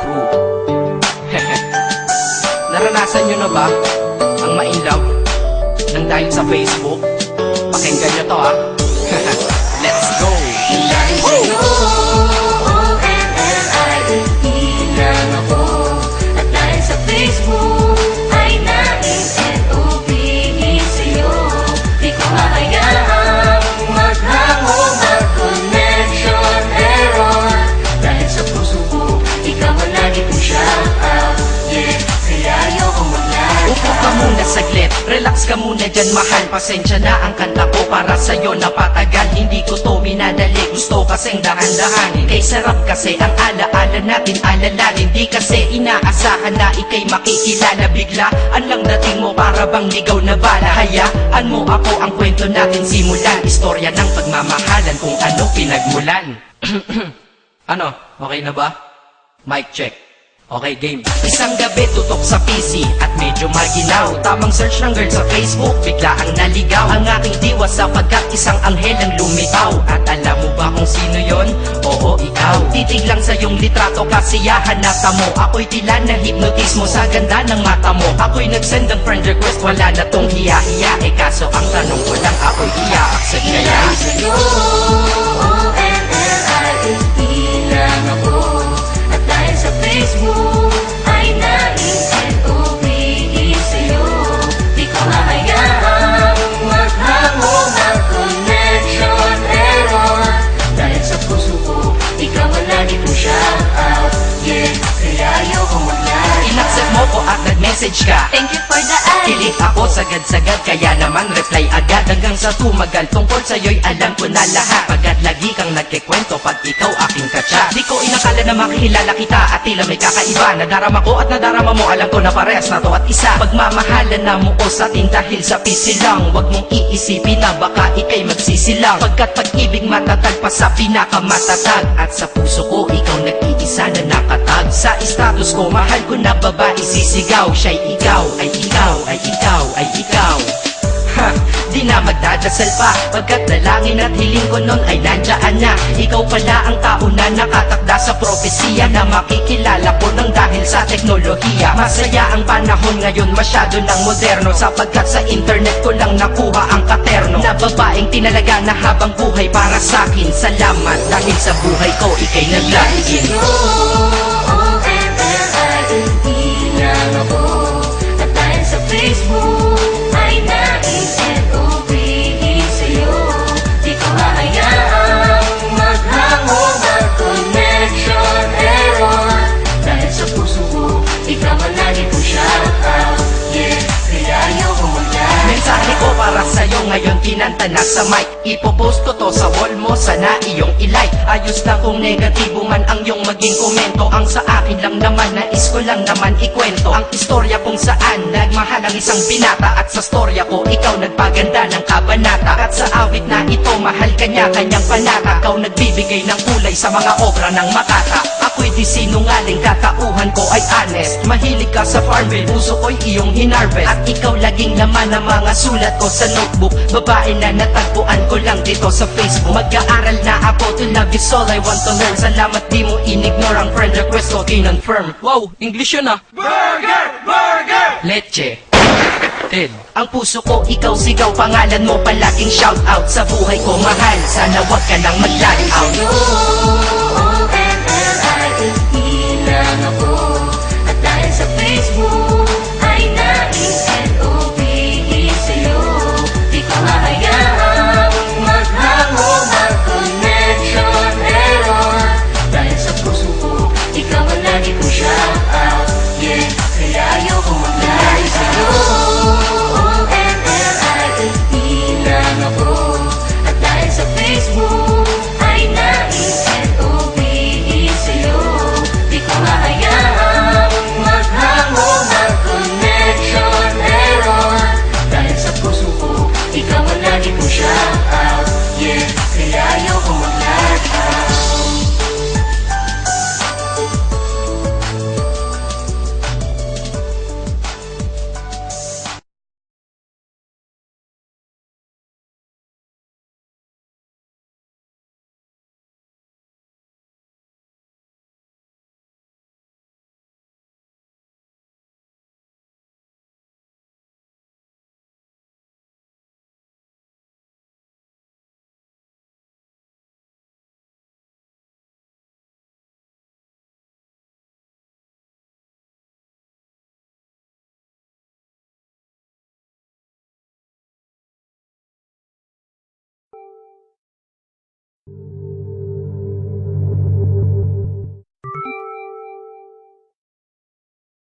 Crew. Naranasan nyo na ba ang ma-inlove nang dahil sa Facebook? Pakinggan nyo to ha. Let's go! Ilang ako at dahil sa Facebook ay nais-NOPE sa'yo. Di ko hahayaang maghango, mag-connection error. Dahil sa puso ko, ikaw ang lagi kong shout out. Yeah, kaya ayoko mag-live. Upo ka muna saglit, relax ka muna dyan mahal. Pasensya na ang kanta ko para sa'yo napatagal. Hindi ko to minadali, gusto kasing dahan-dahanin. Kay sarap kasi ang alaala natin alalarin. Di kasi inaasahan na ikay makikilala. Biglaan lang dating mo para bang ligaw na bala. Hayaan mo ako ang kwento natin simulan. Istorya ng pagmamahalan kung ano pinagmulan. Ano? Okay na ba? Mic check. Okay, game. Isang gabi tutok sa PC at medyo maginaw. Tamang search ng girl sa Facebook, bigla ang naligaw. Ang aking diwa sapagkat isang anghel ang lumitaw. At alam mo ba kung sino yon? Oo, ikaw. Titig lang sa iyong litrato, kasiyahan na tamo. Ako'y tila na hypnotismo sa ganda ng mata mo. Ako'y nagsend ng friend request, wala na tong hiya-hiya. Eh kaso ang tanong ko lang, ako'y i-accept kaya? Sa'yo, ONLIE lang ako. At dahil sa Facebook ay nais-NOPE sa'yo. Di ko hahayaang maghango, mag-connection error. Dahil sa puso ko, ikaw ang lagi kong shout out. Yeah, kaya ayoko mag-live. In-accept mo ko at nag-message ka. Thank you for the ad. Kilig ako sagad-sagad, kaya naman reply agad. Hanggang sa tumagal, tungkol sa'yo'y alam ko na lahat. Pagkat lagi kang nagkikwento pag ikaw aking katsa. Di ko inakala na makikilala kita at tila may kakaiba. Nadarama ko at nadarama mo, alam ko na parehas na to at isa. Pagmamahalan na mo o sa atin dahil sa PC lang. Huwag mong iisipin na baka ikay magsisilang. Pagkat pag-ibig matatag pa sa pinakamatatag. At sa puso ko, ikaw nag-iisa na nakatag. Sa status ko, mahal ko na babae sisigaw. Siya'y ikaw, ay ikaw, ay ikaw, ay ikaw. Ha, di na magdadasal pa. Pagkat dalangin at hiling ko nun ay nandiyan na. Ikaw pala ang tao na nakatakda sa propesiya. Na makikilala ko nang dahil sa teknolohiya. Masaya ang panahon ngayon, masyado ng moderno. Sapagkat sa internet ko lang nakuha ang katerno. Na babaeng tinalaga na habang buhay para sa'kin. Salamat dahil sa buhay ko ikay naglain. ONLIE lang ako. At dahil sa Facebook ay nais-NOPE sa'yo. Di ko hahayaang maghango, mag-connection error. Dahil sa puso ko, ikaw ang lagi kong shout out. Yeah, kaya ayoko mag-live. Mensahe ko para sa'yo ngayon, kinanta na sa mic. Ipopost ko to sa wall mo, sana iyong ilike. Ayos na kung negatibo man ang iyong maging komento. Ang sa akin lang naman, nais ko lang naman ikwento ang istorya kung saan nagmahal ang isang binata. At sa storya ko, ikaw nagpaganda ng kabanata. At sa awit na ito, mahal kanya kanyang panata. Ikaw nagbibigay ng kulay sa mga obra ng Makata. Ako'y di sinungaling, katauhan ko ay honest. Mahilig ka sa Farmville, puso ko'y iyong hinarvest. At ikaw laging laman ng mga sulat ko sa notebook. Babae na natagpuan ko lang dito sa Facebook. Mag-aaral na ako, to love is all I want to learn. Salamat di mo inignore ang friend request ko, kinonfirm. Wow, English yun ah. Burger! Burger! Leche. Ted. Ang puso ko, ikaw sigaw, pangalan mo palaging shout out. Sa buhay ko mahal, sana wag ka nang mag-log out. ONLIE lang ako. At dahil sa Facebook ay nais-NOPE sa'yo. Di ko hahayaang maghango, mag-connection error. Dahil sa puso ko, ikaw ang lagi kong shout out. Yeah, kaya ayoko mag-live sa'yo.